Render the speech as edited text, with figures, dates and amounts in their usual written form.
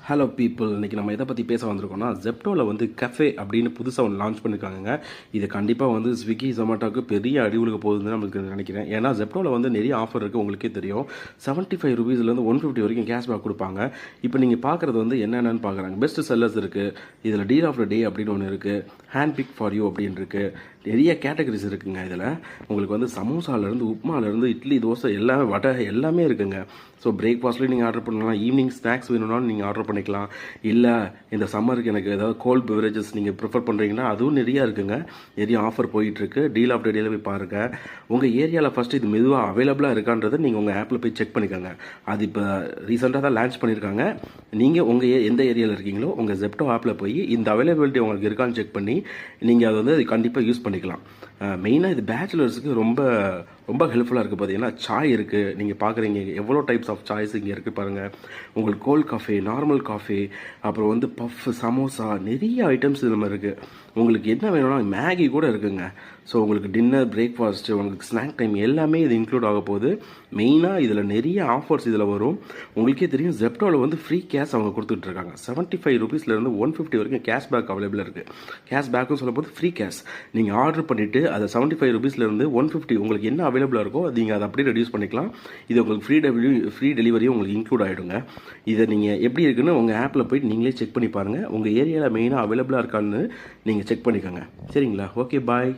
Hello people, இன்றைக்கி நம்ம எதை பற்றி பேச வந்திருக்கோம்னா, ஜெப்டோவில் வந்து கஃபே அப்படின்னு புதுசாக ஒன்று லான்ச் பண்ணியிருக்காங்க. இது கண்டிப்பாக வந்து ஸ்விக்கி ஜொமேட்டோவுக்கு பெரிய அடி உழுக போகுதுன்னு நம்மளுக்கு நினைக்கிறேன். ஏன்னா ஜெப்டோவில் வந்து நிறைய ஆஃபர் இருக்குது, உங்களுக்கே தெரியும். 75 ரூபீஸ்லேருந்து 150 வரைக்கும் கேஷ்பேக் கொடுப்பாங்க. இப்போ நீங்கள் பார்க்குறது வந்து என்னென்னு பார்க்குறாங்க. பெஸ்ட் செல்லர்ஸ் இருக்குது, இதில் டீல் ஆஃப் த டே அப்படின்னு ஒன்று இருக்குது, ஹேண்ட் பிக் ஃபார் யூ அப்படின்னு இருக்குது. நிறைய கேட்டகரிஸ் இருக்குங்க. இதில் உங்களுக்கு வந்து சமோசாலேருந்து உப்மாலேருந்து இட்லி தோசை எல்லாமே வடை எல்லாமே இருக்குங்க. ஸோ பிரேக்ஃபாஸ்ட்லேயும் நீங்கள் ஆர்டர் பண்ணலாம், ஈவினிங் ஸ்நாக்ஸ் வேணும்னாலும் நீங்கள் ஆர்டர் பண்ணிக்கலாம். இல்லை இந்த சம்மருக்கு எனக்கு ஏதாவது கோல்ட் பெவரேஜஸ் நீங்கள் ப்ரிஃபர் பண்ணுறீங்கன்னா அதுவும் நிறையா இருக்குங்க. நிறைய ஆஃபர் போயிட்டுருக்கு. டீல் ஆஃப் த டேல போய் பாருங்கள். உங்கள் ஏரியாவில் ஃபஸ்ட்டு இது மெதுவாக அவைலபிளாக இருக்கான்றதை நீங்கள் உங்கள் ஆப்பில் போய் செக் பண்ணிக்கோங்க. அது இப்போ ரீசெண்டாக தான் லான்ச் பண்ணியிருக்காங்க. நீங்கள் உங்கள் எந்த ஏரியாவில் இருக்கீங்களோ உங்கள் ஜெப்டோ ஆப்பில் போய் இந்த அவைலபிலிட்டி உங்களுக்கு இருக்கான்னு செக் பண்ணி நீங்கள் அதை வந்து கண்டிப்பாக யூஸ் பண்ணிக்கலாம். மெயினாக இது பேச்சுலர்ஸுக்கு ரொம்ப ரொம்ப ஹெல்ப்ஃபுல்லாக இருக்குது. பார்த்தீங்கன்னா சாய் இருக்குது, நீங்கள் பார்க்குறீங்க எவ்வளோ டைப்ஸ் ஆஃப் சாய்ஸ் இங்கே இருக்குது பாருங்கள். உங்களுக்கு கோல்ட் காஃபி, நார்மல் காஃபி, அப்புறம் வந்து பஃப், சமோசா, நிறைய ஐட்டம்ஸ் இது மாதிரி இருக்குது. உங்களுக்கு என்ன வேணும்னா மேகி கூட இருக்குங்க. ஸோ உங்களுக்கு டின்னர், பிரேக்ஃபாஸ்ட்டு, உங்களுக்கு ஸ்நாக் டைம் எல்லாமே இது இன்க்ளூட் ஆக போகுது. மெயினாக இதில் நிறைய ஆஃபர்ஸ் இதில் வரும். உங்களுக்கே தெரியும் ஜெப்டோவில் வந்து ஃப்ரீ கேஷ் அவங்க கொடுத்துட்ருக்காங்க. 75 ரூபீஸ்லேருந்து 150 வரைக்கும் கேஷ்பேக் அவைலபிளாக இருக்குது. கேஷ்பேக்கும் சொல்லும் போது ஃப்ரீ கேஷ். நீங்கள் ஆர்டர் பண்ணிவிட்டு அதை 75 ரூபீஸ்லேருந்து 150 உங்களுக்கு என்ன அவைலபிளாக இருக்கோ நீங்கள் அதை அப்படியே ரெடியூஸ் பண்ணிக்கலாம். இது உங்களுக்கு ஃப்ரீ டெலிவரியும் உங்களுக்கு இன்க்ளூட் ஆகிடுங்க. இதை நீங்கள் எப்படி இருக்குன்னு உங்கள் ஆப்பில் போய்ட்டு நீங்களே செக் பண்ணி பாருங்கள். உங்கள் ஏரியாவில் மெயினாக அவைலபிளாக இருக்கான்னு நீங்கள் செக் பண்ணிக்கோங்க. சரிங்களா? ஓகே, பாய்.